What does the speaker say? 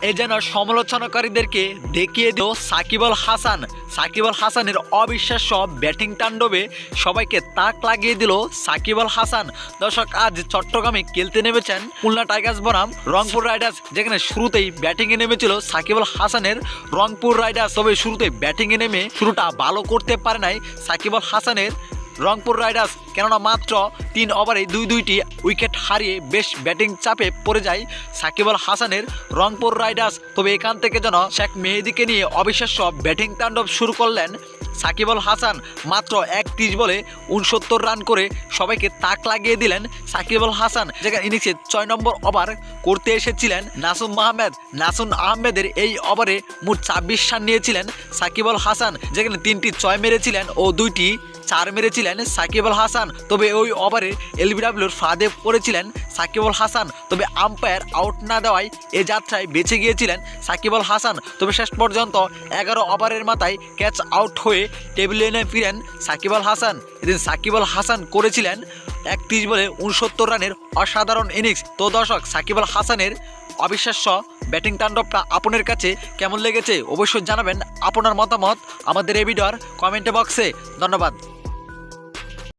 এ যেন সমালোচনাকারীদেরকে দেখিয়ে দিল সাকিব আল হাসান। সাকিব আল হাসানের অবিশ্বাস্য ব্যাটিং তাণ্ডবে সবাইকে তাক লাগিয়ে দিল সাকিব আল হাসান। দর্শক, আজ চট্টগ্রামে খেলতে নেমেছেন খুলনা টাইগার্স বনাম রংপুর রাইডার্স, যেখানে শুরুতেই ব্যাটিংয়ে নেমেছিল সাকিব আল হাসানের রংপুর রাইডার্স। তবে শুরুতে ব্যাটিংয়ে নেমে শুরুটা ভালো করতে পারে নাই সাকিব আল হাসানের রংপুর রাইডার্স, কেননা মাত্র 3 ওভারে দুইটি উইকেট হারিয়ে বেশ ব্যাটিং চাপে পড়ে যায় সাকিব আল হাসানের রংপুর রাইডার্স। তবে এখান থেকে যেন শেখ মেহেদীকে নিয়ে অবিশ্বাস্য ব্যাটিং তাণ্ডব শুরু করলেন সাকিব আল হাসান। মাত্র 31 বলে 69 রান করে সবাইকে তাক লাগিয়ে দিলেন সাকিব আল হাসান। যেখানে ইনিংসে 6 নম্বর ওভার করতে এসেছিলেন নাসুম আহমেদের এই ওভারে মোট 26 রান নিয়েছিলেন সাকিব আল হাসান, যেখানে 3টি 6 মেরেছিলেন ও 2টি 4 মেরেছিলেন সাকিব আল হাসান। তবে ওই ওভারে এলবিডব্লিউর ফাঁদে পড়েছিলেন সাকিব আল হাসান। তবে আম্পায়ার আউট না দেওয়ায় এ যাত্রায় বেঁচে গিয়েছিলেন সাকিব আল হাসান। তবে শেষ পর্যন্ত 11 ওভারের মাথায় ক্যাচ আউট হয়ে টেবিলে এনে ফিরেন সাকিব আল হাসান। এদিন সাকিব আল হাসান করেছিলেন 31 বলে 69 রানের অসাধারণ ইনিংস। তো দর্শক, সাকিব আল হাসানের অবিশ্বাস্য ব্যাটিং তাণ্ডবটা আপনার কাছে কেমন লেগেছে অবশ্যই জানাবেন আপনার মতামত আমাদের এই ভিডিওর কমেন্ট বক্সে। ধন্যবাদ।